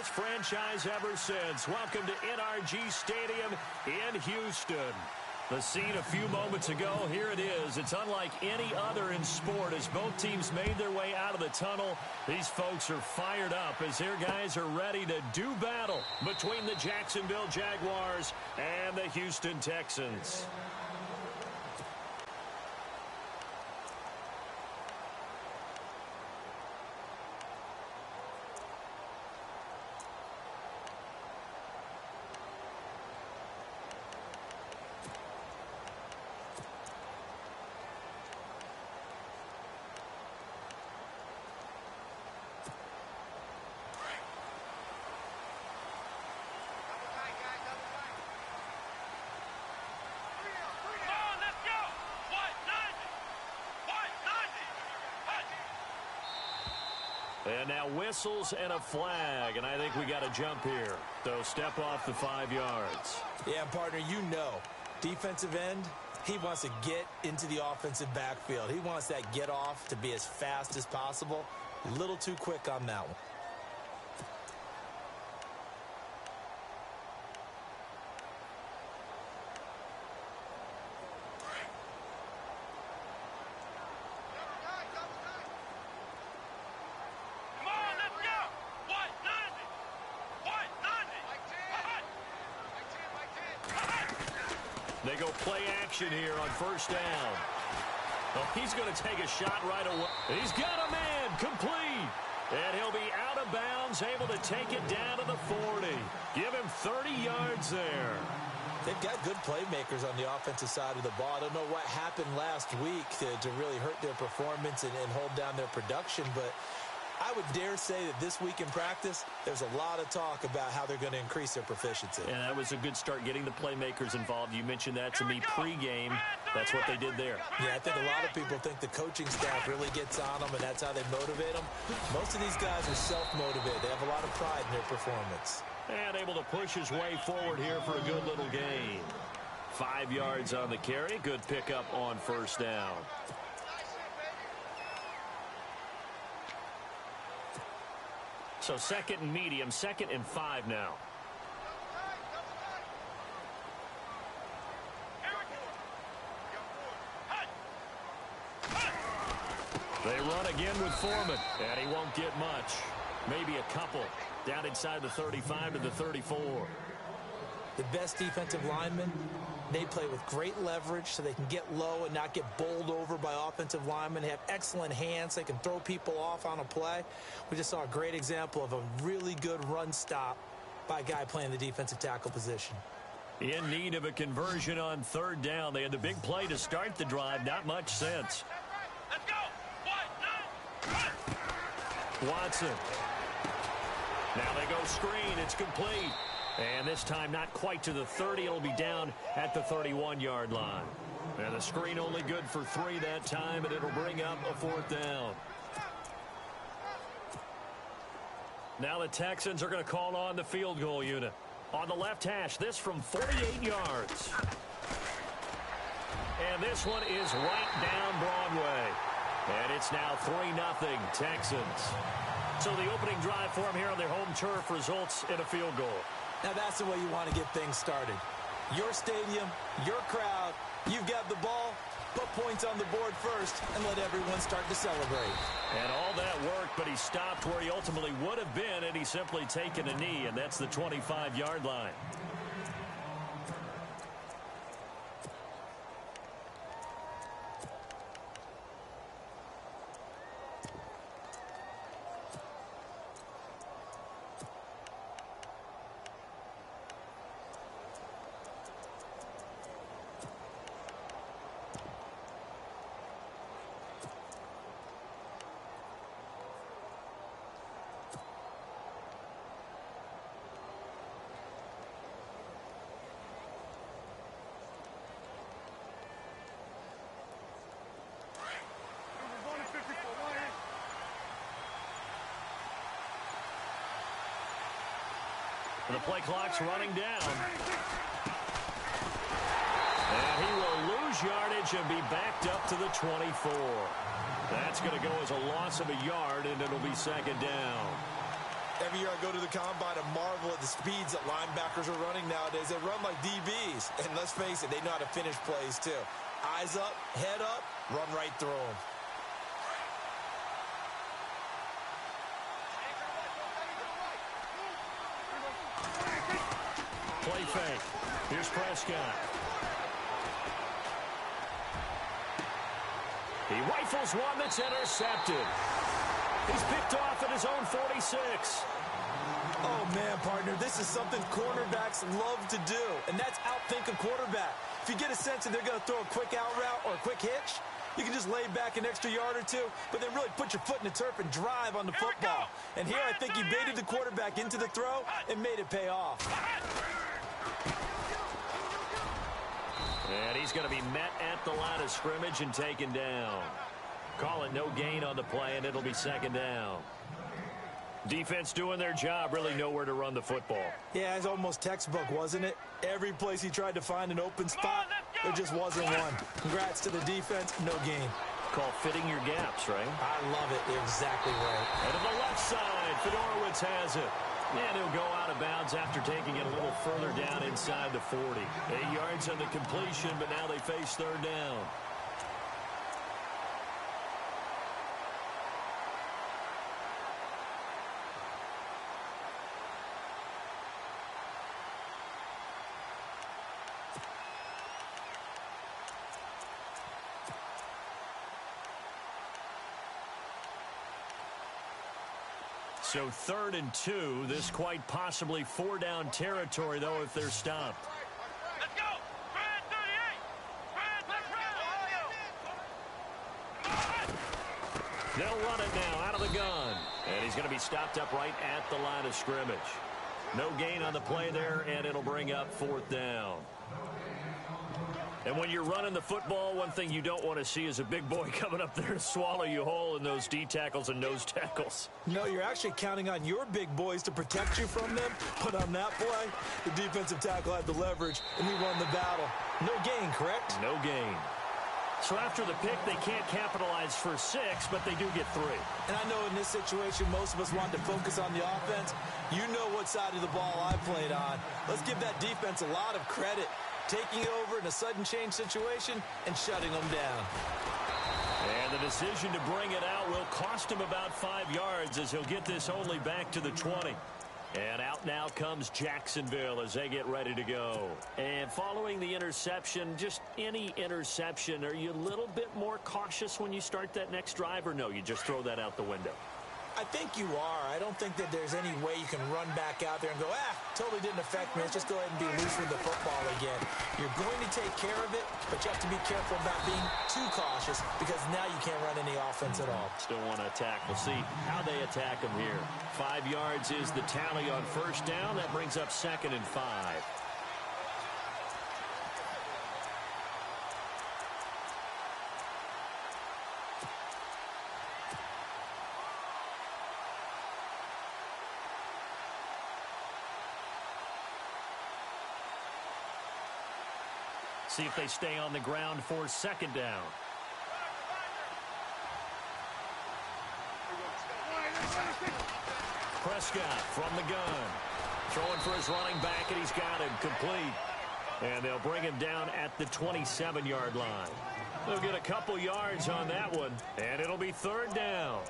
this franchise ever since. Welcome to NRG Stadium in Houston. The scene a few moments ago, here it is. It's unlike any other in sport as both teams made their way out of the tunnel. These folks are fired up as their guys are ready to do battle between the Jacksonville Jaguars and the Houston Texans. And now whistles and a flag, and I think we got a jump here. So step off the 5 yards. Yeah, partner, you know, defensive end, he wants to get into the offensive backfield. He wants that get off to be as fast as possible. A little too quick on that one. They go play action here on first down. Oh, he's going to take a shot right away. He's got a man complete. And he'll be out of bounds, able to take it down to the 40. Give him 30 yards there. They've got good playmakers on the offensive side of the ball. I don't know what happened last week to really hurt their performance and hold down their production, but I would dare say that this week in practice, there's a lot of talk about how they're going to increase their proficiency. And that was a good start getting the playmakers involved. You mentioned that to me pregame. That's what they did there. Yeah, I think a lot of people think the coaching staff really gets on them, and that's how they motivate them. Most of these guys are self-motivated. They have a lot of pride in their performance. And able to push his way forward here for a good little gain. 5 yards on the carry. Good pickup on first down. So second and medium, 2nd and 5 now. They run again with Foreman, and he won't get much. Maybe a couple. Down inside the 35 to the 34. The best defensive linemen, they play with great leverage so they can get low and not get bowled over by offensive linemen. They have excellent hands. They can throw people off on a play. We just saw a great example of a really good run stop by a guy playing the defensive tackle position. In need of a conversion on third down. They had the big play to start the drive. Not much sense. Let's go. Watson. Now they go screen. It's complete. And this time not quite to the 30. It'll be down at the 31-yard line. And the screen only good for 3 that time, and it'll bring up a 4th down. Now the Texans are going to call on the field goal unit. On the left hash, this from 48 yards. And this one is right down Broadway. And it's now 3-0 Texans. So the opening drive for them here on their home turf results in a field goal. Now that's the way you want to get things started. Your stadium, your crowd, you've got the ball, put points on the board first, and let everyone start to celebrate. And all that worked, but he stopped where he ultimately would have been, and he's simply taken a knee, and that's the 25-yard line. The play clock's running down. And he will lose yardage and be backed up to the 24. That's going to go as a loss of a yard, and it'll be 2nd down. every year I go to the combine and marvel at the speeds that linebackers are running nowadays. They run like DBs. And let's face it, they know how to finish plays too. Eyes up, head up, run right through them. Play fake. Here's Prescott. He rifles one that's intercepted. He's picked off at his own 46. Oh, man, partner, this is something cornerbacks love to do, and that's outthink a quarterback. If you get a sense that they're going to throw a quick out route or a quick hitch, you can just lay back an extra yard or two, but then really put your foot in the turf and drive on the football. And here I think he baited the quarterback into the throw and made it pay off. And he's going to be met at the line of scrimmage and taken down. Call it no gain on the play, and it'll be second down. Defense doing their job, really nowhere to run the football. Yeah, it's almost textbook, wasn't it? Every place he tried to find an open spot, there just wasn't one. Congrats to the defense, no gain. Called fitting your gaps, right? I love it. Exactly right. And to the left side, Fedorowicz has it. And he'll go out of bounds after taking it a little further down inside the 40. 8 yards on the completion, but now they face third down. So 3rd and 2. This quite possibly 4-down territory, though, if they're stopped. Let's go! Brad 38! Brad, let's run! They'll run it now out of the gun. And he's going to be stopped up right at the line of scrimmage. No gain on the play there, and it'll bring up 4th down. And when you're running the football, one thing you don't want to see is a big boy coming up there to swallow you whole in those D tackles and nose tackles. No, you're actually counting on your big boys to protect you from them. But on that play, the defensive tackle had the leverage, and he won the battle. No gain, correct? No gain. So after the pick, they can't capitalize for 6, but they do get 3. And I know in this situation, most of us want to focus on the offense. You know what side of the ball I played on. Let's give that defense a lot of credit. Taking it over in a sudden change situation and shutting them down. And the decision to bring it out will cost him about 5 yards as he'll get this only back to the 20. And out now comes Jacksonville as they get ready to go. And following the interception, just any interception, are you a little bit more cautious when you start that next drive, or no, you just throw that out the window? I think you are. I don't think that there's any way you can run back out there and go, totally didn't affect me. Let's just go ahead and be loose with the football again. You're going to take care of it, but you have to be careful about being too cautious because now you can't run any offense at all. Still want to attack. We'll see how they attack them here. 5 yards is the tally on first down. That brings up 2nd and 5. See if they stay on the ground for 2nd down. Prescott from the gun. Throwing for his running back, and he's got him complete. And they'll bring him down at the 27-yard line. They'll get a couple yards on that one, and it'll be 3rd down.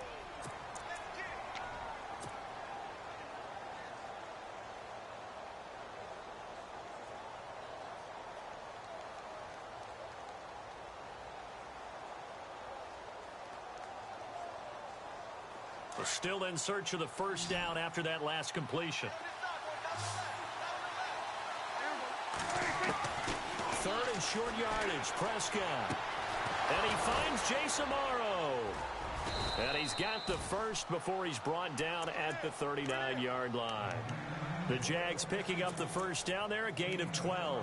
They're still in search of the 1st down after that last completion. 3rd and short yardage, Prescott. And he finds Jason Morrow. And he's got the first before he's brought down at the 39-yard line. The Jags picking up the 1st down there, a gain of 12.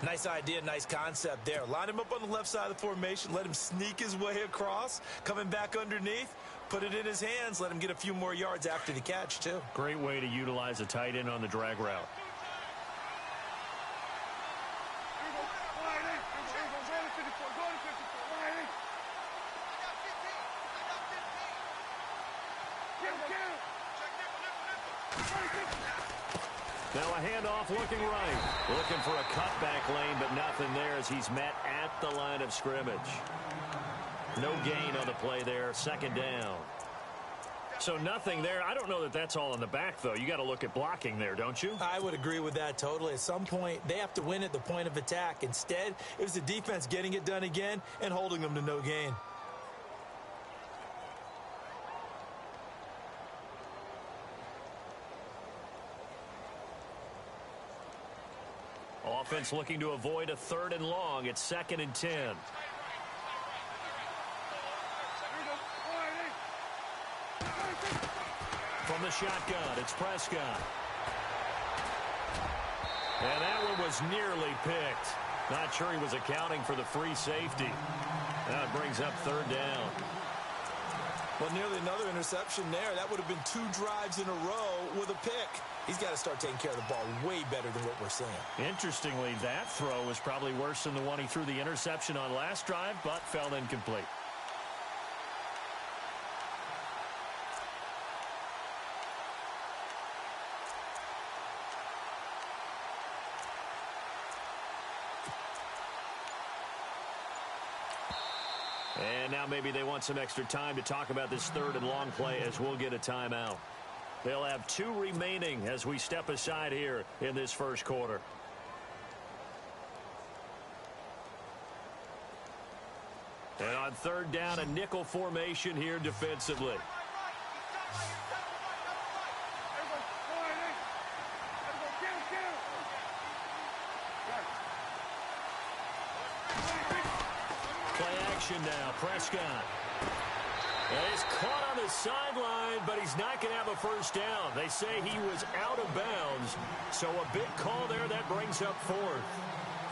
Nice idea, nice concept there. Line him up on the left side of the formation, let him sneak his way across, coming back underneath, put it in his hands, let him get a few more yards after the catch, too. Great way to utilize a tight end on the drag route. Now a handoff looking right. Looking for a cutback lane, but nothing there as he's met at the line of scrimmage. No gain on the play there. Second down. So nothing there. I don't know that that's all in the back, though. You got to look at blocking there, don't you? I would agree with that totally. At some point, they have to win at the point of attack. Instead, it was the defense getting it done again and holding them to no gain. Offense looking to avoid a 3rd and long. It's 2nd and 10. From the shotgun, it's Prescott. And that one was nearly picked. Not sure he was accounting for the free safety. Now it brings up 3rd down. Well, nearly another interception there. That would have been 2 drives in a row with a pick. He's got to start taking care of the ball way better than what we're seeing. Interestingly, that throw was probably worse than the one he threw the interception on last drive, but fell incomplete. And now maybe they want some extra time to talk about this 3rd and long play as we'll get a timeout. They'll have 2 remaining as we step aside here in this first quarter. And on 3rd down, a nickel formation here defensively. Play action now, Prescott. And he's caught on the sideline, but he's not going to have a first down. They say he was out of bounds, so a big call there that brings up 4th.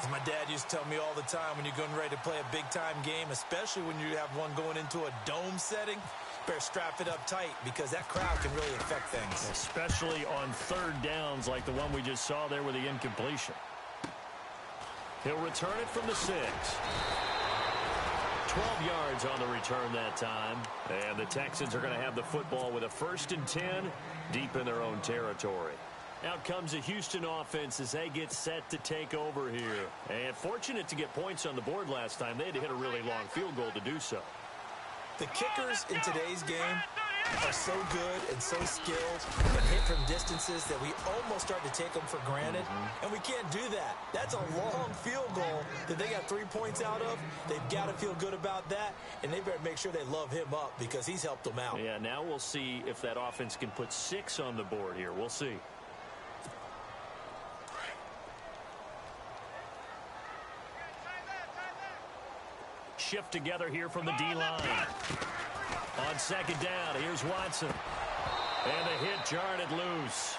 As my dad used to tell me all the time, when you're getting ready to play a big-time game, especially when you have one going into a dome setting, better strap it up tight because that crowd can really affect things. Especially on 3rd downs like the one we just saw there with the incompletion. He'll return it from the 6. 12 yards on the return that time. And the Texans are going to have the football with a 1st and 10 deep in their own territory. Out comes the Houston offense as they get set to take over here. And fortunate to get points on the board last time. They had to hit a really long field goal to do so. The kickers in today's game are so good and so skilled and hit from distances that we almost start to take them for granted. And we can't do that. That's a long field goal that they got 3 points out of. They've got to feel good about that, and they better make sure they love him up because he's helped them out. Yeah, now we'll see if that offense can put 6 on the board here. We'll see. Shift together here from the D-line. On 2nd down, here's Watson. And the hit jarred it loose.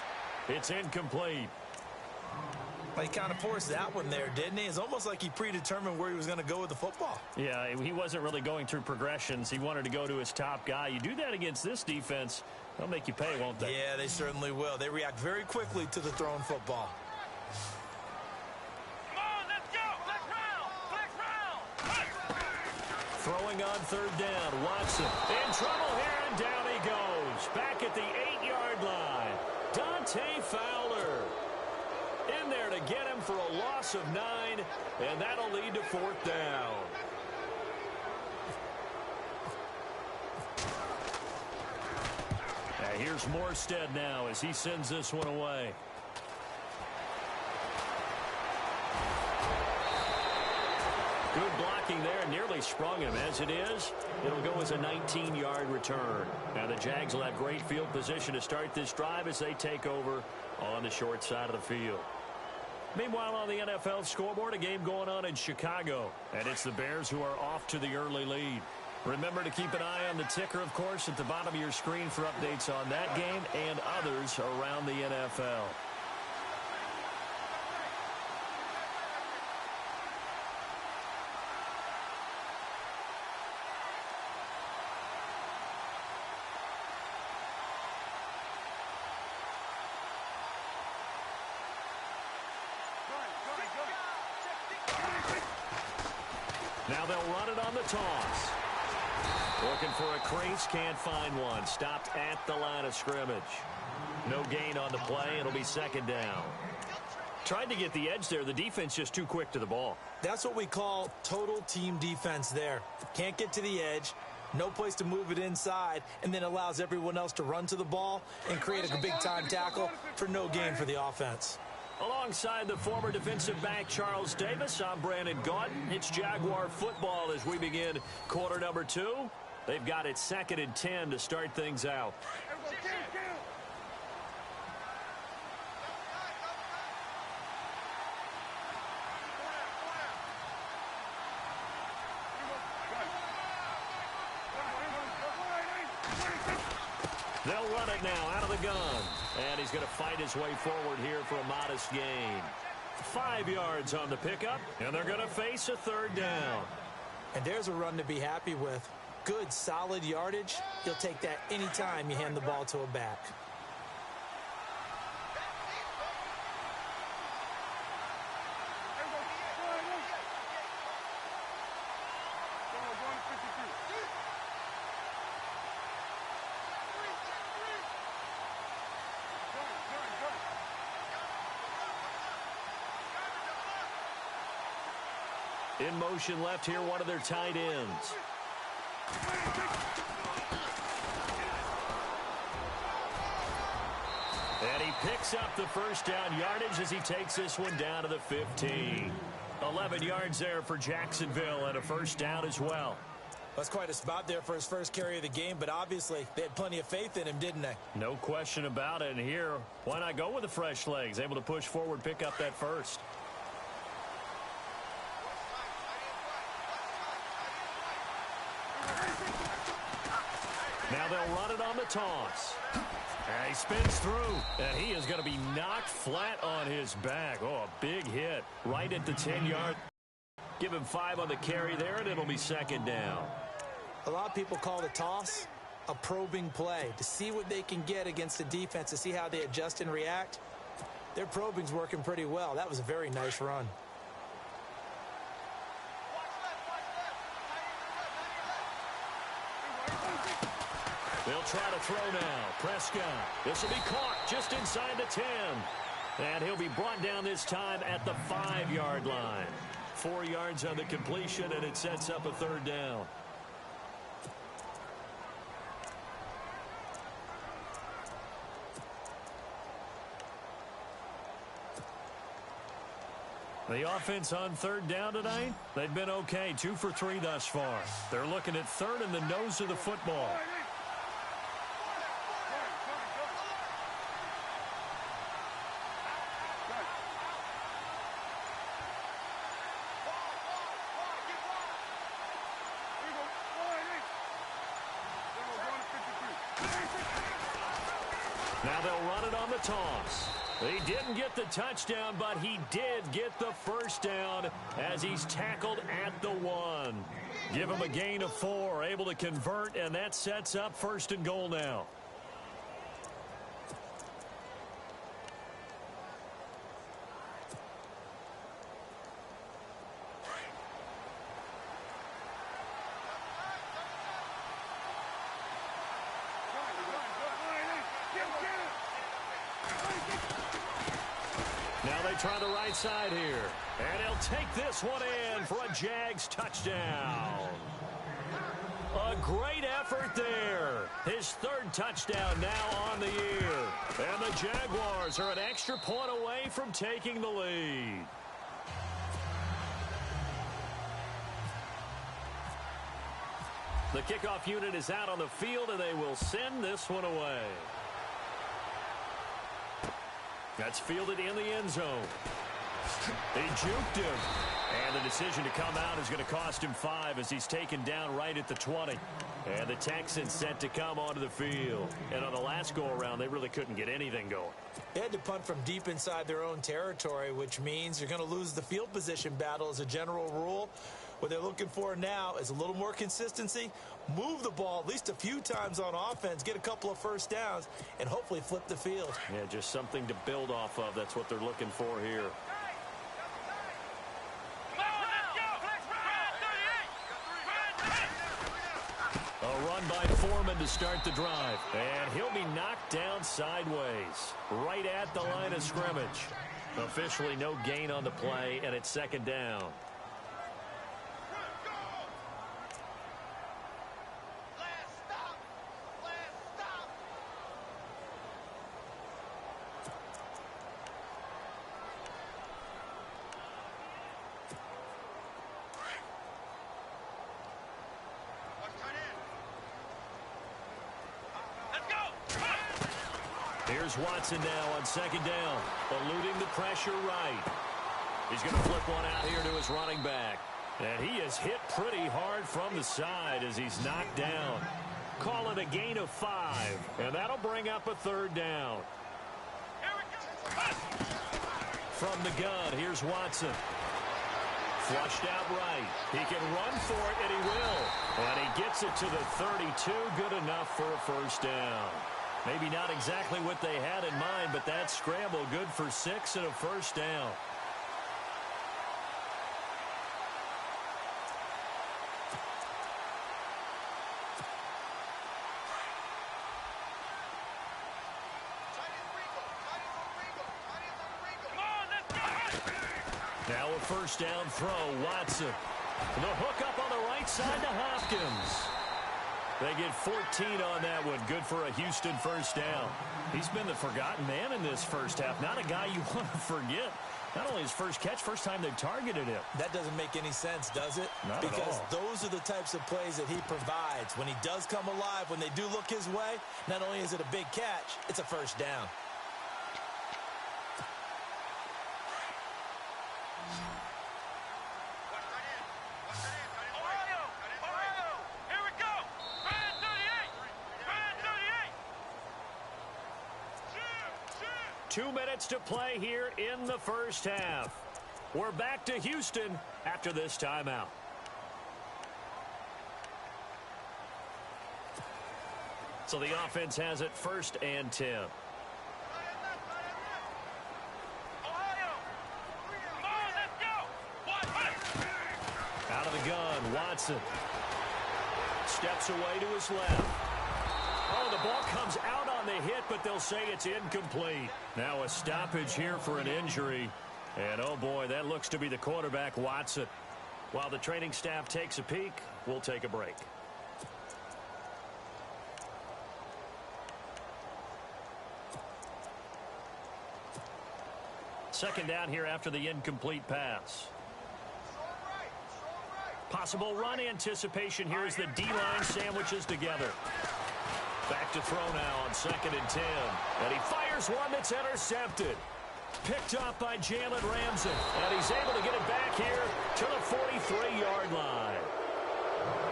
It's incomplete. Well, he kind of forced that one there, didn't he? It's almost like he predetermined where he was going to go with the football. Yeah, he wasn't really going through progressions. He wanted to go to his top guy. You do that against this defense, they'll make you pay, won't they? Yeah, they certainly will. They react very quickly to the thrown football. Throwing on 3rd down, Watson in trouble here, and down he goes. Back at the 8-yard line, Dante Fowler in there to get him for a loss of 9, and that'll lead to 4th down. Now here's Morstead now as he sends this one away. Good blocking there, nearly sprung him. As it is, it'll go as a 19-yard return. Now the Jags will have great field position to start this drive as they take over on the short side of the field. Meanwhile, on the NFL scoreboard, a game going on in Chicago, and it's the Bears who are off to the early lead. Remember to keep an eye on the ticker, of course, at the bottom of your screen for updates on that game and others around the NFL. Now they'll run it on the toss. Looking for a crease, can't find one. Stopped at the line of scrimmage. No gain on the play. It'll be second down. Tried to get the edge there. The defense just too quick to the ball. That's what we call total team defense there. Can't get to the edge, no place to move it inside, and then allows everyone else to run to the ball and create a big-time tackle for no gain for the offense. Alongside the former defensive back Charles Davis, I'm Brandon Gaudin. It's Jaguar football as we begin quarter number 2. They've got it 2nd and 10 to start things out. They'll run it now out of the gun. And he's going to fight his way forward here for a modest gain. 5 yards on the pickup, and they're going to face a 3rd down. And there's a run to be happy with. Good, solid yardage. You'll take that anytime you hand the ball to a back. In motion left here, one of their tight ends. And he picks up the first down yardage as he takes this one down to the 15. 11 yards there for Jacksonville and a first down as well. That's quite a spot there for his first carry of the game, but obviously they had plenty of faith in him, didn't they? No question about it. And here, why not go with the fresh legs? Able to push forward, pick up that first. Now they'll run it on the toss. And he spins through, and he is going to be knocked flat on his back. Oh, a big hit right at the 10-yard. Give him 5 on the carry there, and it'll be second down. A lot of people call the toss a probing play to see what they can get against the defense, to see how they adjust and react. Their probing's working pretty well. That was a very nice run. They'll try to throw now. Prescott. This will be caught just inside the 10. And he'll be brought down this time at the 5-yard line. 4 yards on the completion, and it sets up a 3rd down. The offense on 3rd down tonight, they've been okay. 2 for 3 thus far. They're looking at 3rd in the nose of the football. Now they'll run it on the toss. He didn't get the touchdown, but he did get the first down as he's tackled at the 1. Give him a gain of 4, able to convert, and that sets up 1st and goal now. Now they try the right side here. And he'll take this one in for a Jags touchdown. A great effort there. His 3rd touchdown now on the year. And the Jaguars are an extra point away from taking the lead. The kickoff unit is out on the field, and they will send this one away. That's fielded in the end zone. They juked him. And the decision to come out is going to cost him 5 as he's taken down right at the 20. And the Texans set to come onto the field. And on the last go-around, they really couldn't get anything going. They had to punt from deep inside their own territory, which means you're going to lose the field position battle as a general rule. What they're looking for now is a little more consistency, move the ball at least a few times on offense, get a couple of first downs, and hopefully flip the field. Yeah, just something to build off of. That's what they're looking for here. A run by Foreman to start the drive. And he'll be knocked down sideways, right at the line of scrimmage. Officially no gain on the play, and it's second down. Here's Watson now on second down, eluding the pressure right. He's going to flip one out here to his running back. And he is hit pretty hard from the side as he's knocked down. Call it a gain of 5, and that'll bring up a third down. From the gun, here's Watson. Flushed out right. He can run for it, and he will. And he gets it to the 32. Good enough for a first down. Maybe not exactly what they had in mind, but that scramble good for 6 and a first down. Now a first down throw, Watson. The hook up on the right side to Hopkins. They get 14 on that one. Good for a Houston first down. He's been the forgotten man in this first half. Not a guy you want to forget. Not only his first catch, first time they've targeted him. That doesn't make any sense, does it? Not because at all. Those are the types of plays that he provides. When he does come alive, when they do look his way, not only is it a big catch, it's a first down. Here we go. Man 38. 2 minutes to play here in the first half. We're back to Houston after this timeout. So the offense has it 1st and 10. Out of the gun, Watson. Steps away to his left. Oh, the ball comes out on the hit, but they'll say it's incomplete. Now a stoppage here for an injury. And, oh, boy, that looks to be the quarterback, Watson. While the training staff takes a peek, we'll take a break. Second down here after the incomplete pass. Possible run anticipation here as the D-line sandwiches together. Back to throw now on 2nd and 10. And he fires one that's intercepted. Picked up by Jalen Ramsey. And he's able to get it back here to the 43-yard line.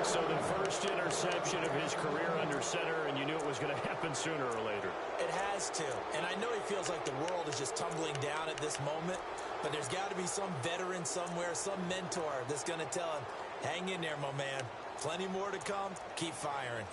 So the first interception of his career under center, and you knew it was going to happen sooner or later. It has to. And I know he feels like the world is just tumbling down at this moment, but there's got to be some veteran somewhere, some mentor that's going to tell him, hang in there, my man. Plenty more to come. Keep firing.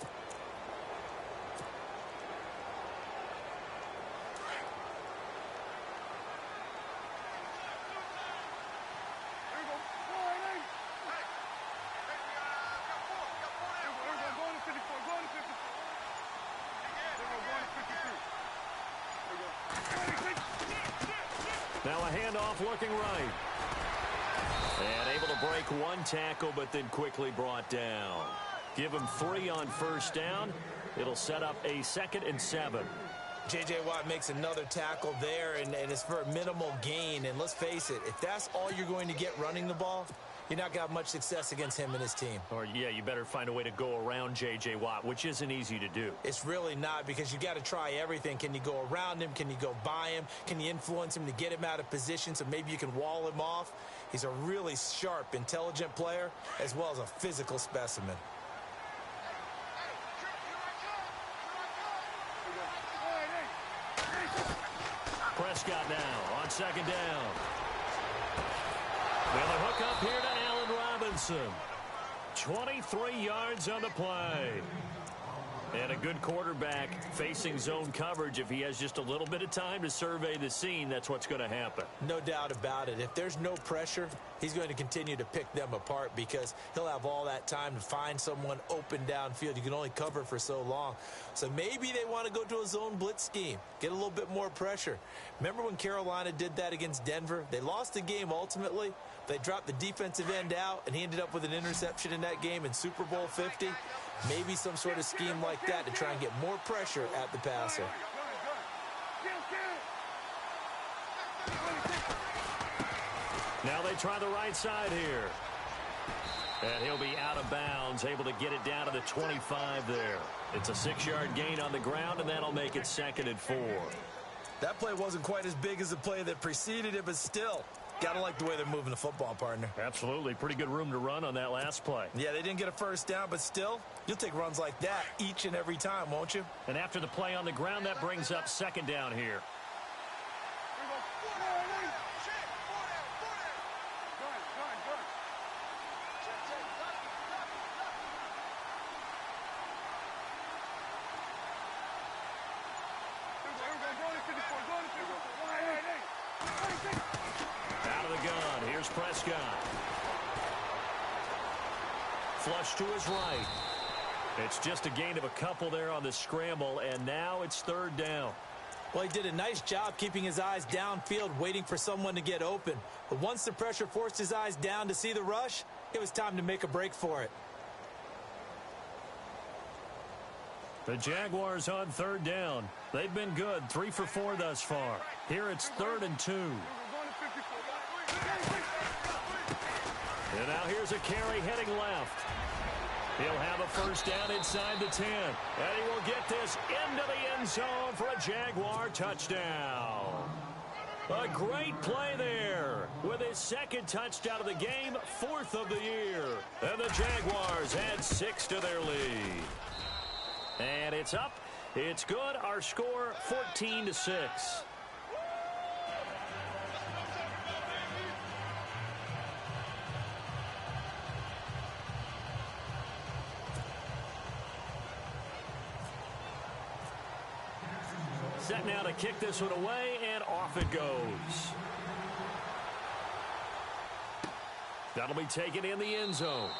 Now a handoff looking right. And able to break one tackle, but then quickly brought down. Give him 3 on first down. It'll set up a 2nd and 7. J.J. Watt makes another tackle there, and it's for a minimal gain. And let's face it, if that's all you're going to get running the ball, you're not going to have much success against him and his team. Or, yeah, you better find a way to go around J.J. Watt, which isn't easy to do. It's really not, because you got to try everything. Can you go around him? Can you go by him? Can you influence him to get him out of position so maybe you can wall him off? He's a really sharp, intelligent player, as well as a physical specimen. Prescott now on 2nd down. Well, a hook up here to Allen Robinson. 23 yards on the play. And a good quarterback facing zone coverage, if he has just a little bit of time to survey the scene, that's what's going to happen. No doubt about it. If there's no pressure, he's going to continue to pick them apart because he'll have all that time to find someone open downfield. You can only cover for so long. So maybe they want to go to a zone blitz scheme, get a little bit more pressure. Remember when Carolina did that against Denver? They lost the game ultimately. They dropped the defensive end out, and he ended up with an interception in that game in Super Bowl 50. Maybe some sort of scheme like that to try and get more pressure at the passer. Now they try the right side here. And he'll be out of bounds, able to get it down to the 25 there. It's a 6-yard gain on the ground, and that'll make it 2nd and 4. That play wasn't quite as big as the play that preceded it, but still, gotta like the way they're moving the football, partner. Absolutely. Pretty good room to run on that last play. Yeah, they didn't get a first down, but still, you'll take runs like that each and every time, won't you? And after the play on the ground, that brings up 2nd down here. Out of the gun, here's Prescott. Flush to his right. It's just a gain of a couple there on the scramble, and now it's 3rd down. Well, he did a nice job keeping his eyes downfield, waiting for someone to get open. But once the pressure forced his eyes down to see the rush, it was time to make a break for it. The Jaguars on 3rd down. They've been good, 3 for 4 thus far. Here it's 3rd and 2. And now here's a carry heading left. He'll have a first down inside the 10. And he will get this into the end zone for a Jaguar touchdown. A great play there with his 2nd touchdown of the game, 4th of the year. And the Jaguars add 6 to their lead. And it's up. It's good. Our score, 14-6. Set now to kick this one away, and off it goes. That'll be taken in the end zone.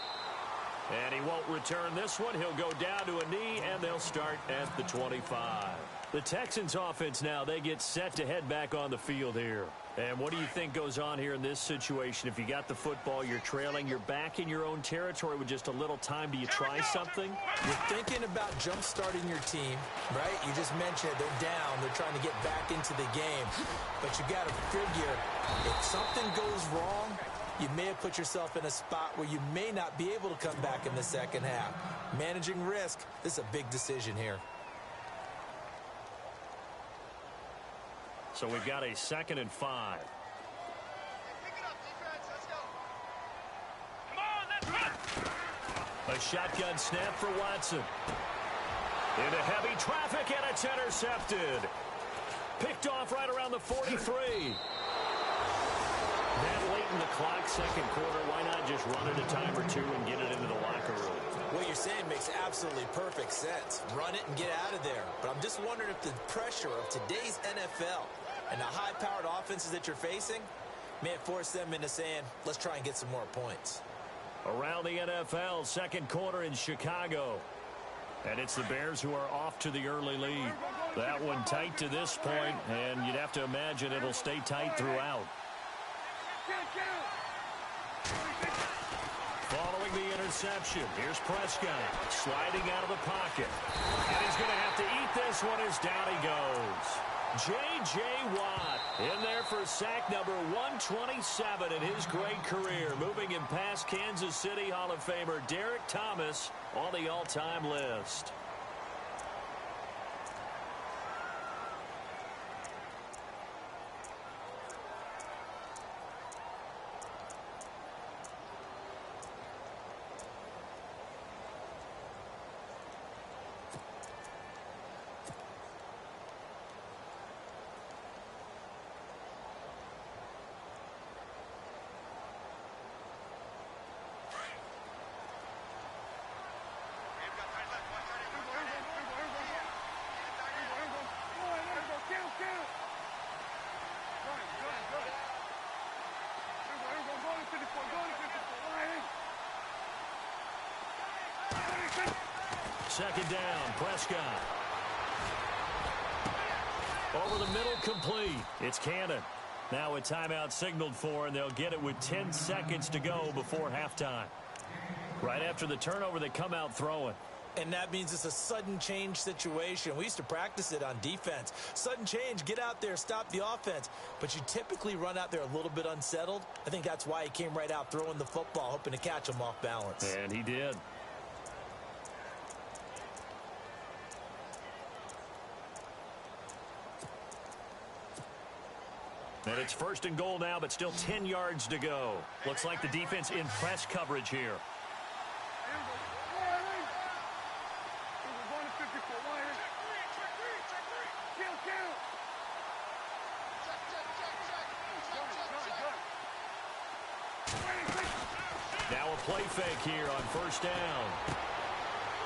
And he won't return this one. He'll go down to a knee, and they'll start at the 25. The Texans offense now, they get set to head back on the field here. And what do you think goes on here in this situation? If you got the football, you're trailing, you're back in your own territory with just a little time. Do you try something? You're thinking about jump-starting your team, right? You just mentioned it. They're down. They're trying to get back into the game. But you got to figure if something goes wrong, you may have put yourself in a spot where you may not be able to come back in the second half. Managing risk, this is a big decision here. So we've got a 2nd and 5. A shotgun snap for Watson. Into heavy traffic, and it's intercepted. Picked off right around the 43. That late in the clock, 2nd quarter, why not just run it a time or two and get it into the locker room? What you're saying makes absolutely perfect sense. Run it and get out of there. But I'm just wondering if the pressure of today's NFL and the high-powered offenses that you're facing may have forced them into saying, let's try and get some more points. Around the NFL, 2nd quarter in Chicago. And it's the Bears who are off to the early lead. That one tight to this point, and you'd have to imagine it'll stay tight throughout. Following the interception, here's Prescott sliding out of the pocket. And he's going to have to eat this one as down he goes. J.J. Watt in there for sack number 127 in his great career. Moving him past Kansas City Hall of Famer Derek Thomas on the all-time list. Second down, Prescott. Over the middle, complete. It's Cannon. Now a timeout signaled for, and they'll get it with 10 seconds to go before halftime. Right after the turnover, they come out throwing. And that means it's a sudden change situation. We used to practice it on defense. Sudden change, get out there, stop the offense. But you typically run out there a little bit unsettled. I think that's why he came right out throwing the football, hoping to catch him off balance. And he did. And it's first and goal now, but still 10 yards to go. Looks like the defense in press coverage here. Now a play fake here on first down.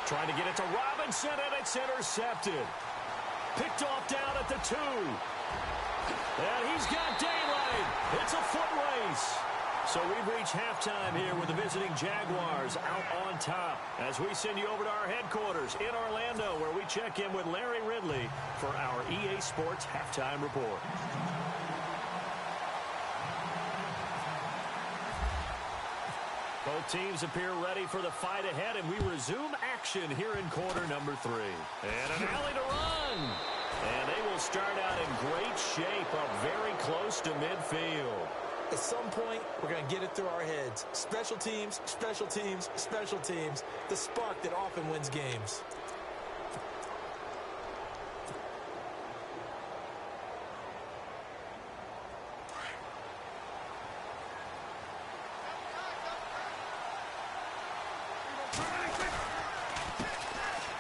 Trying to get it to Robinson, and it's intercepted. Picked off down at the 2. And he's got daylight. It's a foot race. So we've reached halftime here with the visiting Jaguars out on top as we send you over to our headquarters in Orlando, where we check in with Larry Ridley for our EA Sports Halftime Report. Both teams appear ready for the fight ahead, and we resume action here in quarter number 3. And an alley to run. And they will start out in great shape, up very close to midfield. At some point, we're going to get it through our heads. Special teams, special teams, special teams. The spark that often wins games.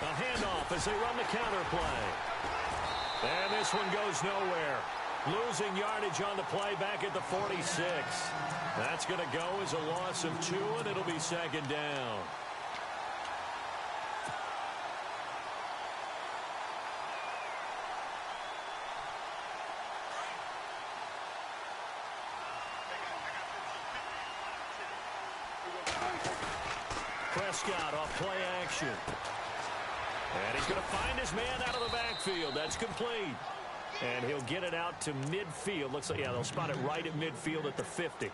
A handoff as they run the counter play. And this one goes nowhere. Losing yardage on the play back at the 46. That's going to go as a loss of 2, and it'll be second down. Prescott off play action. And he's going to find his man out of the backfield. That's complete. And he'll get it out to midfield. Looks like, yeah, they'll spot it right at midfield at the 50.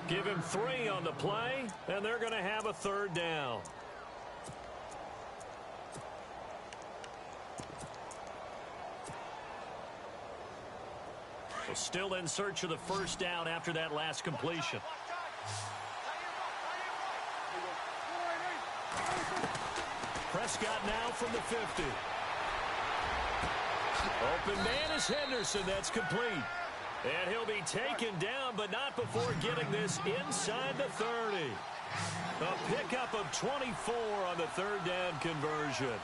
Give him 3 on the play, and they're going to have a third down. So still in search of the first down after that last completion. Prescott now from the 50. Open man is Henderson. That's complete. And he'll be taken down, but not before getting this inside the 30. A pickup of 24 on the third down conversion.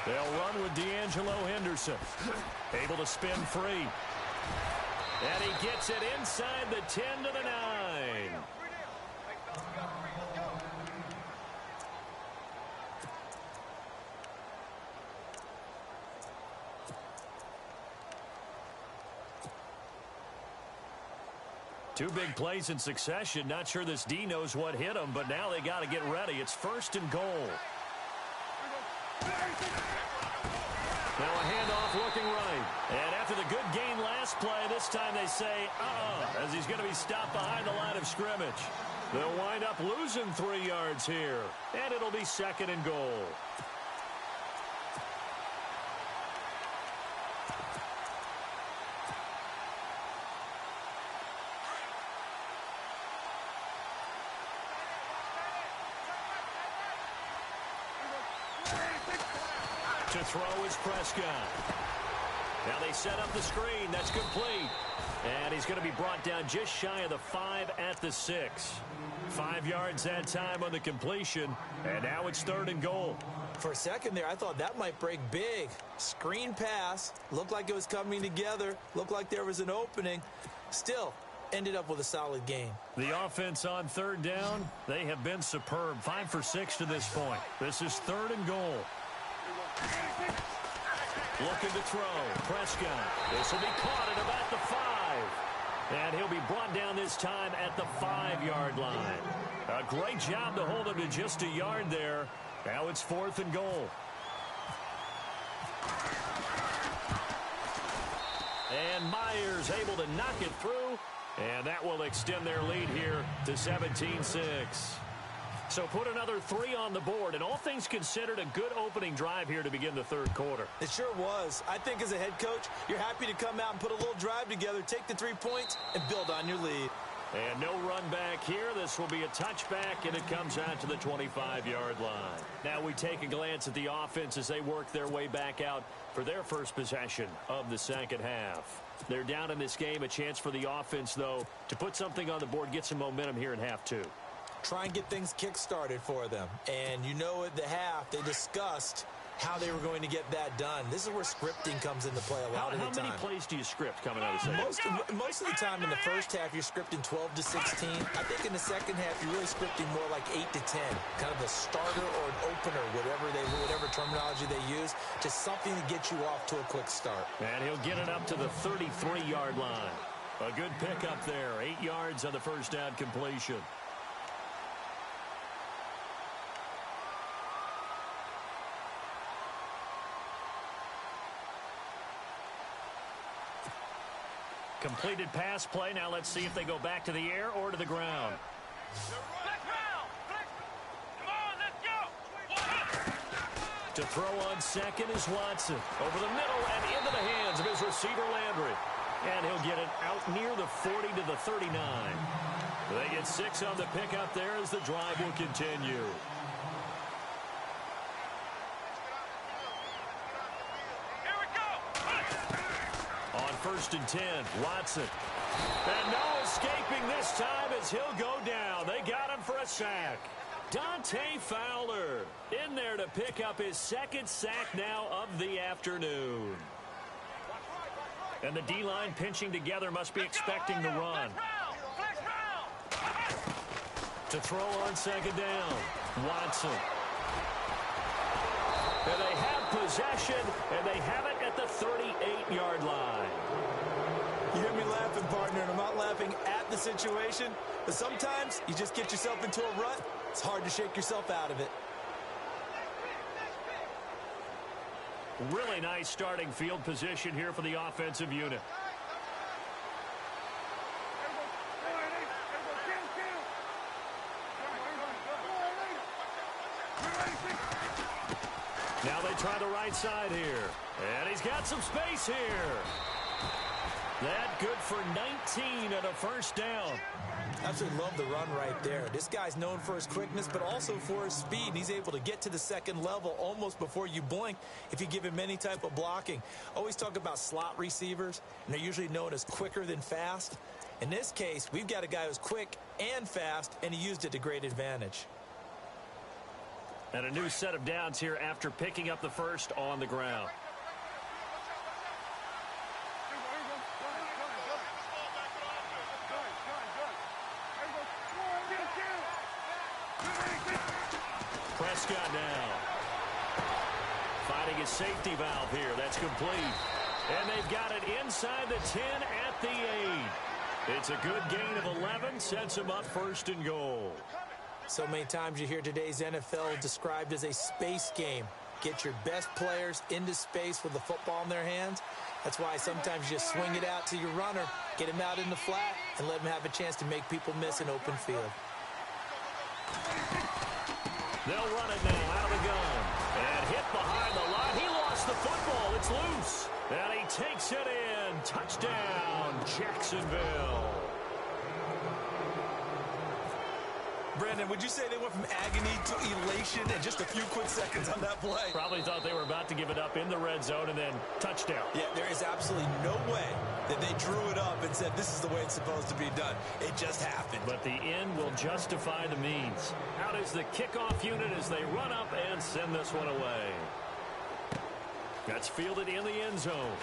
They'll run with Henderson. Able to spin free. And he gets it inside the 10 to the 9. Two big plays in succession. Not sure this D knows what hit him, but now they got to get ready. It's first and goal. Now a handoff looking right. And after the good gain last play, this time they say, as he's going to be stopped behind the line of scrimmage. They'll wind up losing 3 yards here. And it'll be second and goal. To throw is Prescott. Now they set up the screen. That's complete. And he's going to be brought down just shy of the 5 at the 6. 5 yards that time on the completion. And now it's 3rd and goal. For a second there, I thought that might break big. Screen pass. Looked like it was coming together. Looked like there was an opening. Still, ended up with a solid game. The offense on 3rd down, they have been superb. 5 for 6 to this point. This is 3rd and goal. Looking to throw. Prescott. This will be caught at about the 5. And he'll be brought down this time at the 5-yard line. A great job to hold him to just a yard there. Now it's 4th and goal. And Myers able to knock it through. And that will extend their lead here to 17-6. So put another 3 on the board, and all things considered, a good opening drive here to begin the 3rd quarter. It sure was. I think as a head coach, you're happy to come out and put a little drive together, take the 3 points, and build on your lead. And no run back here. This will be a touchback, and it comes out to the 25-yard line. Now we take a glance at the offense as they work their way back out for their first possession of the second half. They're down in this game. A chance for the offense, though, to put something on the board, get some momentum here in half 2. Try and get things kick-started for them. And you know at the half, they discussed how they were going to get that done. This is where scripting comes into play a lot of the time. How many plays do you script coming out of the second? Most of the time in the first half, you're scripting 12 to 16. I think in the second half, you're really scripting more like 8 to 10. Kind of a starter or an opener, whatever terminology they use, just something to get you off to a quick start. And he'll get it up to the 33-yard line. A good pickup there. 8 yards on the first down completion. Completed pass play. Now let's see if they go back to the air or to the ground. Come on, let's go. To throw on second is Watson. Over the middle and into the hands of his receiver, Landry. And he'll get it out near the 40 to the 39. They get 6 on the pickup there as the drive will continue. First and 10, Watson. And no escaping this time as he'll go down. They got him for a sack. Dante Fowler in there to pick up his 2nd sack now of the afternoon. And the D-line pinching together, must be expecting the run. To throw on 2nd down, Watson. And they have possession, and they have it at the 38-yard line. You hear me laughing, partner, and I'm not laughing at the situation, but sometimes you just get yourself into a rut. It's hard to shake yourself out of it. Really nice starting field position here for the offensive unit. Now they try the right side here. And he's got some space here. That good for 19 and a first down. Absolutely love the run right there. This guy's known for his quickness, but also for his speed. And he's able to get to the second level almost before you blink if you give him any type of blocking. Always talk about slot receivers, and they're usually known as quicker than fast. In this case, we've got a guy who's quick and fast, and he used it to great advantage. And a new set of downs here after picking up the first on the ground. Prescott now. Finding his safety valve here. That's complete. And they've got it inside the 10 at the 8. It's a good gain of 11. Sets them up 1st and goal. So many times you hear today's NFL described as a space game. Get your best players into space with the football in their hands. That's why sometimes you just swing it out to your runner, get him out in the flat, and let him have a chance to make people miss an open field. They'll run it now out of the gun. And hit behind the line. He lost the football. It's loose. And he takes it in. Touchdown, Jacksonville. Brandon, would you say they went from agony to elation in just a few quick seconds on that play? Probably thought they were about to give it up in the red zone and then touchdown. Yeah, there is absolutely no way that they drew it up and said this is the way it's supposed to be done. It just happened. But the end will justify the means. Out is the kickoff unit as they run up and send this one away. That's fielded in the end zone.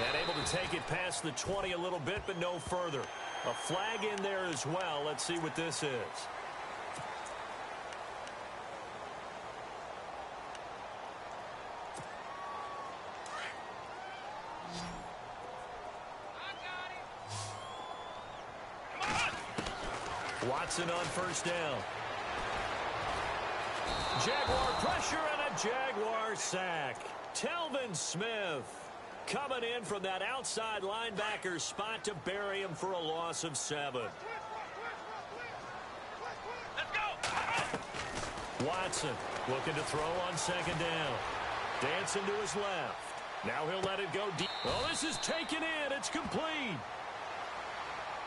And able to take it past the 20 a little bit, but no further. A flag in there as well. Let's see what this is. Watson on first down. Jaguar pressure and a Jaguar sack. Telvin Smith coming in from that outside linebacker spot to bury him for a loss of 7. Let's go. Watson looking to throw on second down. Dancing to his left. Now he'll let it go deep. Oh, this is taken in. It's complete.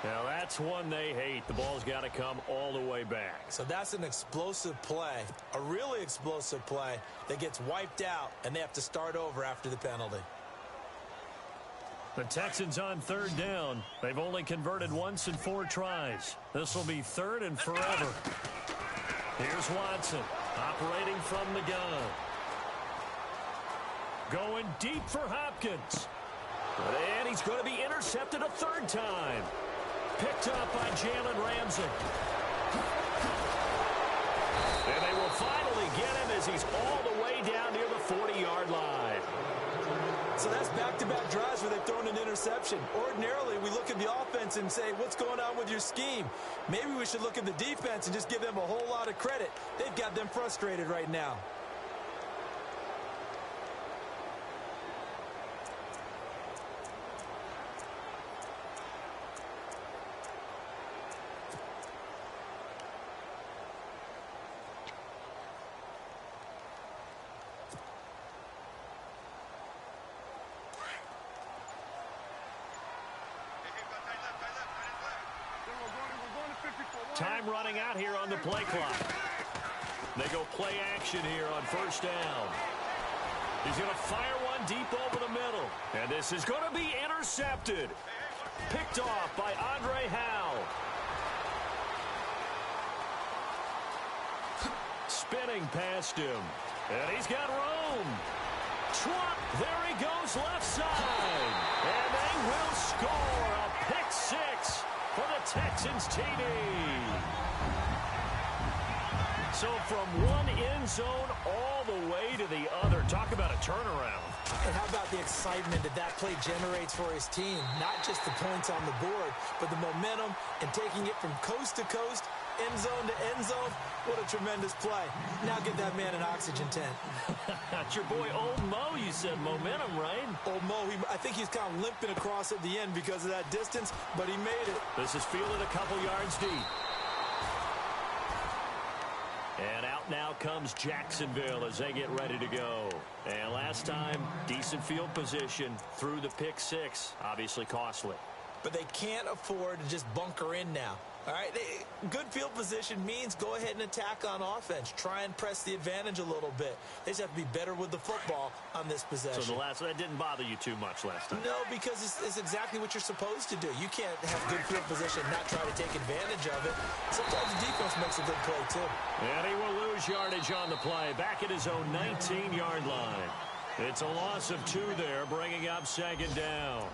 Now that's one they hate. The ball's got to come all the way back. So that's an explosive play, a really explosive play that gets wiped out, and they have to start over after the penalty. The Texans on third down. They've only converted once in 4 tries. This will be third and forever. Here's Watson operating from the gun. Going deep for Hopkins. And he's going to be intercepted a third time. Picked up by Jalen Ramsey. And they will finally get him as he's all the way down near the 40-yard line. So that's back-to-back drives where they've thrown an interception. Ordinarily, we look at the offense and say, what's going on with your scheme? Maybe we should look at the defense and just give them a whole lot of credit. They've got them frustrated right now. Time running out here on the play clock. They go play action here on first down. He's going to fire one deep over the middle. And this is going to be intercepted. Picked off by Andre Howe. Spinning past him. And he's got room. Trump, there he goes left side. And they will score a pick 6 for the Texans TD. So from one end zone all the way to the other. Talk about a turnaround. And how about the excitement that that play generates for his team? Not just the points on the board, but the momentum and taking it from coast to coast, end zone to end zone. What a tremendous play. Now get that man an oxygen tent. That's your boy Old Mo. You said momentum, right? Old Mo, I think he's kind of limping across at the end because of that distance, but he made it. This is fielded a couple yards deep. And out now comes Jacksonville as they get ready to go. And last time, decent field position through the pick 6. Obviously costly. But they can't afford to just bunker in now. All right, good field position means go ahead and attack on offense. Try and press the advantage a little bit. They just have to be better with the football on this possession. So that didn't bother you too much last time? No, because it's exactly what you're supposed to do. You can't have good field position and not try to take advantage of it. Sometimes the defense makes a good play, too. And he will lose yardage on the play. Back at his own 19-yard line. It's a loss of 2 there, bringing up second down.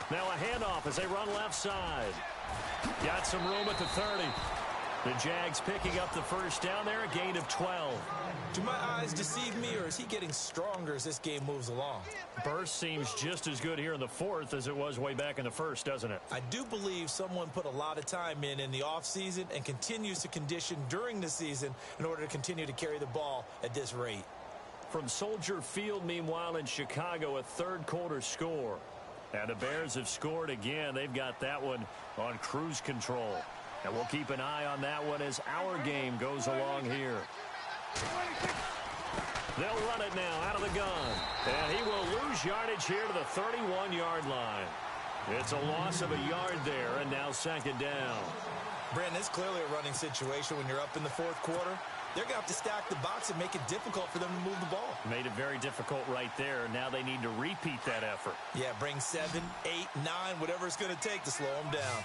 Now a handoff as they run left side. Got some room at the 30. The Jags picking up the first down there, a gain of 12. Do my eyes deceive me, or is he getting stronger as this game moves along? Burst seems just as good here in the fourth as it was way back in the first, doesn't it? I do believe someone put a lot of time in the offseason and continues to condition during the season in order to continue to carry the ball at this rate. From Soldier Field, meanwhile, in Chicago, a third-quarter score. And the Bears have scored again. They've got that one on cruise control. And we'll keep an eye on that one as our game goes along here. They'll run it now out of the gun. And he will lose yardage here to the 31-yard line. It's a loss of a yard there, and now second down. Brandon, it's clearly a running situation when you're up in the fourth quarter. They're going to have to stack the box and make it difficult for them to move the ball. Made it very difficult right there. Now they need to repeat that effort. Yeah, bring 7, 8, 9, whatever it's going to take to slow them down.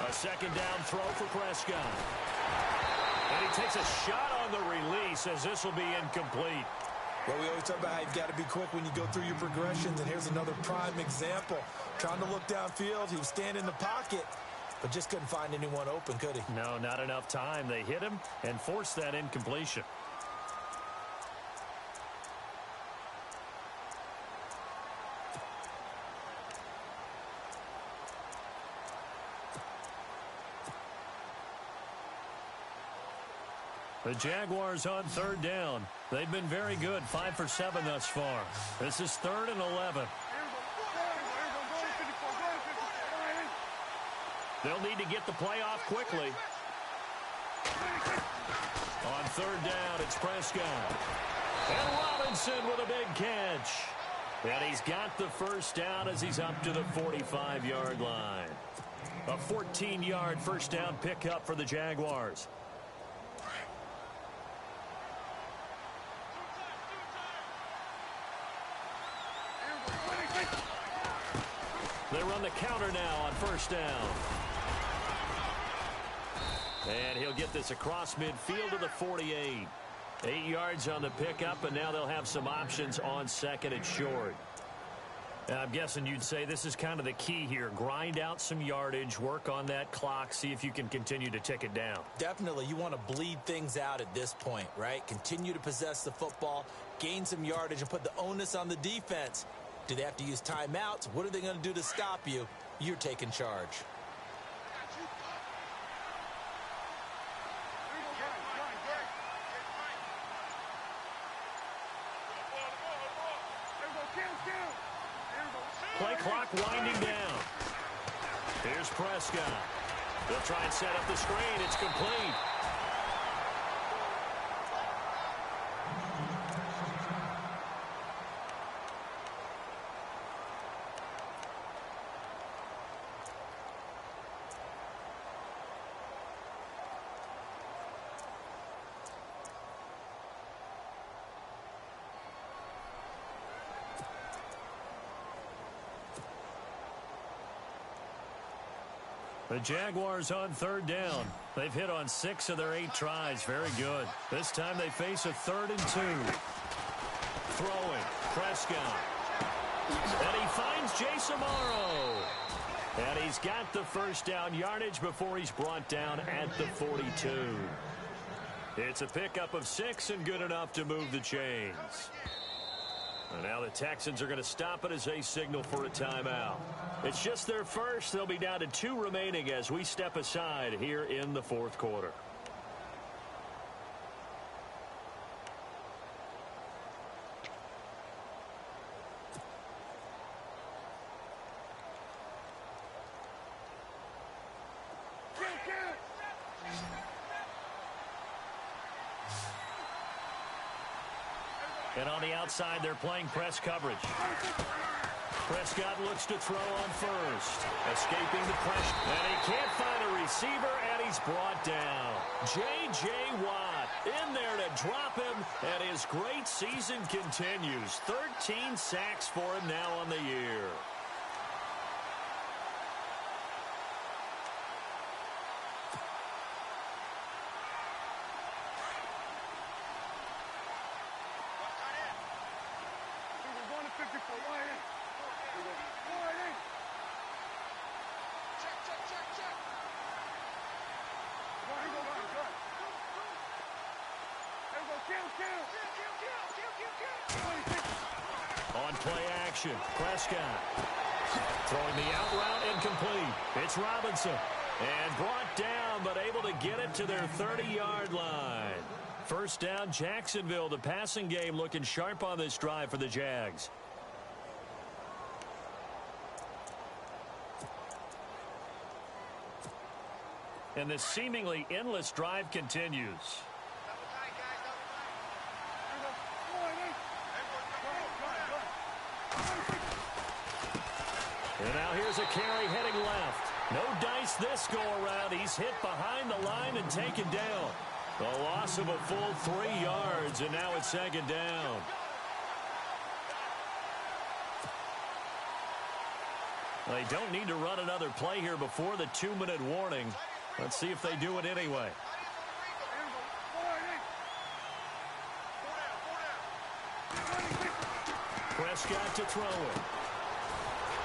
A second down throw for Prescott. And he takes a shot on the release as this will be incomplete. Well, we always talk about how you've got to be quick when you go through your progressions, and here's another prime example. Trying to look downfield, he was standing in the pocket, but just couldn't find anyone open, could he? No, not enough time. They hit him and forced that incompletion. The Jaguars on third down. They've been very good, 5 for 7 thus far. This is 3rd and 11. They'll need to get the play off quickly. On third down, it's Prescott. And Robinson with a big catch. And he's got the first down as he's up to the 45-yard line. A 14-yard first down pickup for the Jaguars. They run the counter now on first down. And he'll get this across midfield to the 48. 8 yards on the pickup, and now they'll have some options on second and short. And I'm guessing you'd say this is kind of the key here. Grind out some yardage, work on that clock, see if you can continue to tick it down. Definitely. You want to bleed things out at this point, right? Continue to possess the football, gain some yardage, and put the onus on the defense. Do they have to use timeouts? What are they going to do to stop you? You're taking charge. Play clock winding down. Here's Prescott. They'll try and set up the screen. It's complete. The Jaguars on third down. They've hit on 6 of their 8 tries. Very good. This time they face a 3rd and 2. Throwing. Prescott. And he finds Jason Morrow. And he's got the first down yardage before he's brought down at the 42. It's a pickup of 6 and good enough to move the chains. And now the Texans are going to stop it as they signal for a timeout. It's just their first. They'll be down to 2 remaining as we step aside here in the fourth quarter. And on the outside, they're playing press coverage. Prescott looks to throw on first. Escaping the pressure. And he can't find a receiver, and he's brought down. J.J. Watt In there to drop him, and his great season continues. 13 sacks for him now on the year. On play action, Prescott. Throwing the out route incomplete. It's Robinson. And brought down, but able to get it to their 30-yard line. First down, Jacksonville. The passing game looking sharp on this drive for the Jags. And this seemingly endless drive continues. And now here's a carry heading left. No dice this go-around. He's hit behind the line and taken down. A loss of a full 3 yards, and now it's second down. They don't need to run another play here before the 2-minute warning. Let's see if they do it anyway. Prescott to throw it.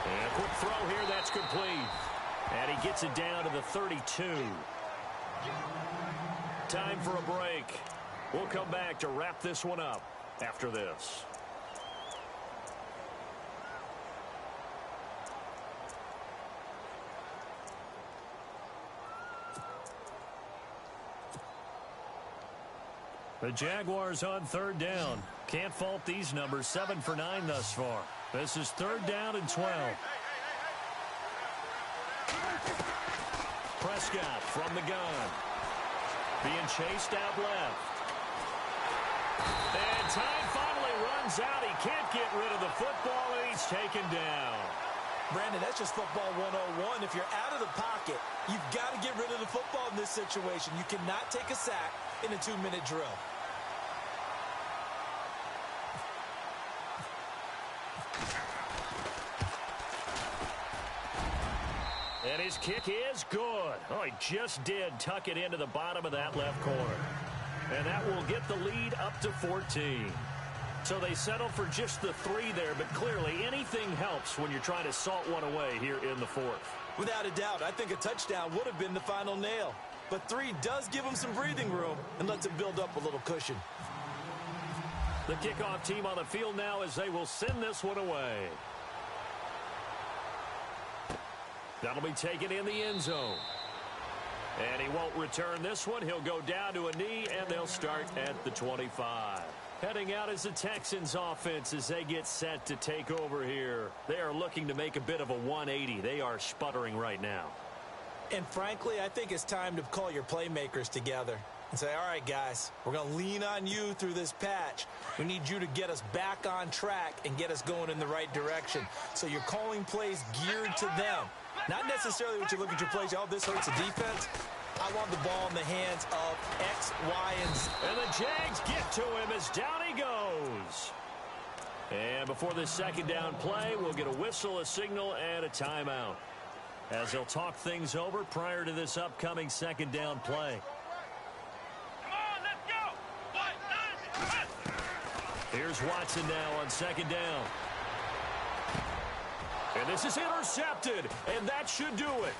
And a quick throw here, that's complete. And he gets it down to the 32. Time for a break. We'll come back to wrap this one up after this. The Jaguars on third down. Can't fault these numbers. 7 for 9 thus far. This is third down and 12. Prescott from the gun. Being chased out left. And time finally runs out. He can't get rid of the football, and he's taken down. Brandon, that's just football 101. If you're out of the pocket, you've got to get rid of the football in this situation. You cannot take a sack in a 2-minute drill. And his kick is good. Oh, he just did tuck it into the bottom of that left corner. And that will get the lead up to 14. So they settled for just the 3 there, but clearly anything helps when you're trying to salt one away here in the 4th. Without a doubt, I think a touchdown would have been the final nail. But 3 does give him some breathing room and lets him build up a little cushion. The kickoff team on the field now as they will send this one away. That'll be taken in the end zone. And he won't return this one. He'll go down to a knee, and they'll start at the 25. Heading out is the Texans offense as they get set to take over here. They are looking to make a bit of a 180. They are sputtering right now. And frankly, I think it's time to call your playmakers together and say, all right, guys, we're going to lean on you through this patch. We need you to get us back on track and get us going in the right direction. So you're calling plays geared to them. Not necessarily what you look at your plays, oh, this hurts the defense. I want the ball in the hands of X, Y, and Z. And the Jags get to him as down he goes. And before this second down play, we'll get a whistle, a signal, and a timeout, as they'll talk things over prior to this upcoming second down play. Come on, let's go. Here's Watson now on second down. And this is intercepted, and that should do it.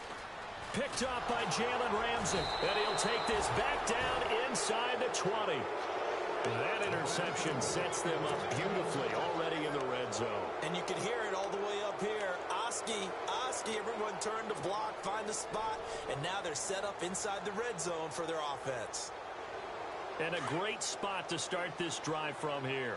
Picked up by Jalen Ramsey, and he'll take this back down inside the 20. And that interception sets them up beautifully already in the red zone. And you can hear it all the way up here. Oski, everyone turned to block, find a spot, and now they're set up inside the red zone for their offense. And a great spot to start this drive from here.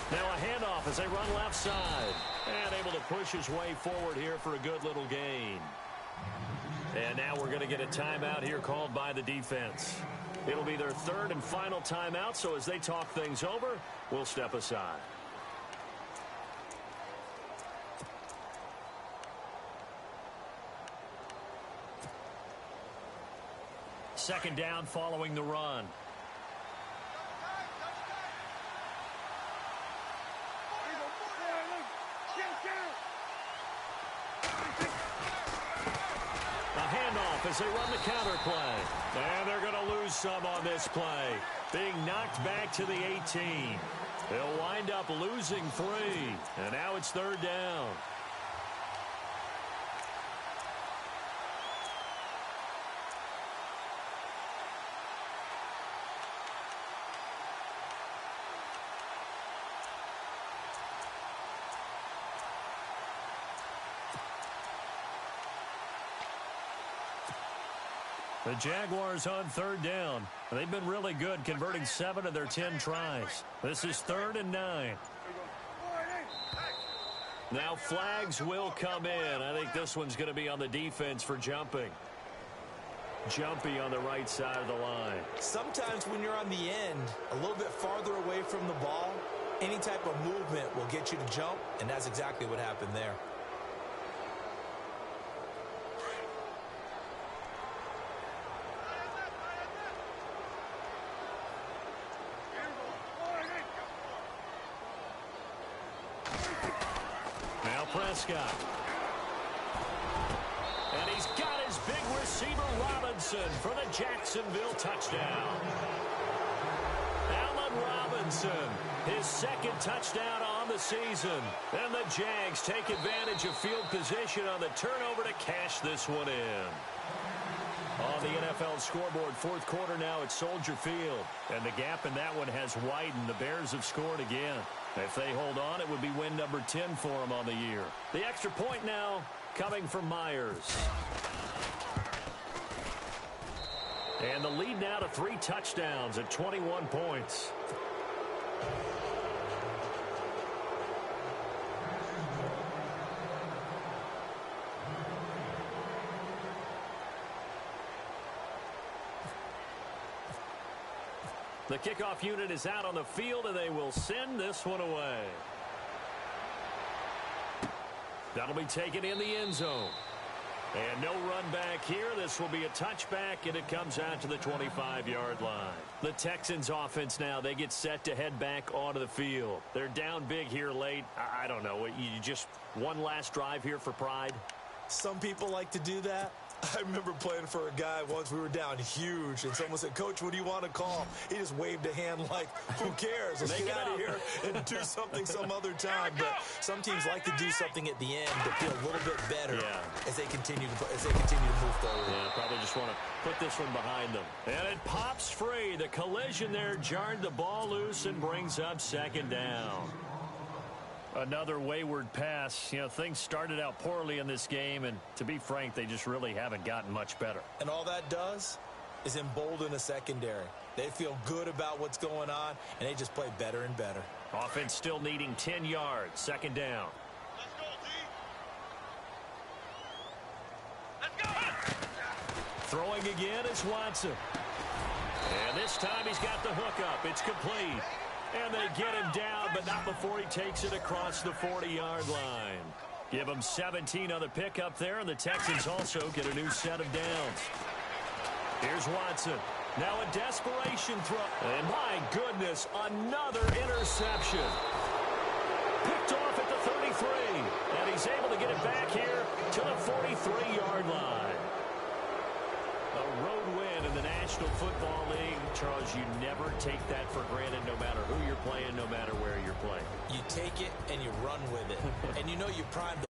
Now a handoff as they run left side. And able to push his way forward here for a good little gain. And now we're going to get a timeout here called by the defense. It'll be their third and final timeout, so as they talk things over, we'll step aside. second down following the run. A handoff as they run the counter play. And they're going to lose some on this play. Being knocked back to the 18. They'll wind up losing 3. And now it's third down. The Jaguars on third down. They've been really good, converting 7 of their 10 tries. This is 3rd and 9. Now flags will come in. I think this one's going to be on the defense for jumping. Jumpy on the right side of the line. Sometimes when you're on the end, a little bit farther away from the ball, any type of movement will get you to jump, and that's exactly what happened there. Prescott. And he's got his big receiver Robinson for the Jacksonville touchdown. Allen Robinson, his 2nd touchdown on the season. And the Jags take advantage of field position on the turnover to cash this one in. On the NFL scoreboard, 4th quarter now at Soldier Field. And the gap in that one has widened. The Bears have scored again. If they hold on, it would be win number 10 for them on the year. The extra point now coming from Myers. And the lead now to 3 touchdowns at 21 points. The kickoff unit is out on the field, and they will send this one away. That'll be taken in the end zone. And no run back here. This will be a touchback, and it comes out to the 25-yard line. The Texans offense now, they get set to head back onto the field. They're down big here late. I don't know. You just one last drive here for pride? Some people like to do that. I remember playing for a guy once. We were down huge, and someone said, "Coach, what do you want to call?" He just waved a hand like, who cares? Let's get out of here and do something some other time. But some teams like to do something at the end to feel a little bit better as they continue to move forward. Yeah, probably just want to put this one behind them. And it pops free. The collision there jarred the ball loose and brings up 2nd down. Another wayward pass. You know, things started out poorly in this game, and to be frank, they just really haven't gotten much better. And all that does is embolden a secondary. They feel good about what's going on, and they just play better and better. Offense still needing 10 yards. 2nd down. Let's go, D. Let's go. Throwing again is Watson. And this time he's got the hook up. It's complete. And they get him down, but not before he takes it across the 40-yard line. Give him 17 on the pickup there, and the Texans also get a new set of downs. Here's Watson. Now a desperation throw. And my goodness, another interception. Picked off at the 33. And he's able to get it back here to the 43-yard line. A road win in the National Football League. Charles, you never take that for granted no matter who you're playing, no matter where you're playing. You take it and you run with it. And you know you primed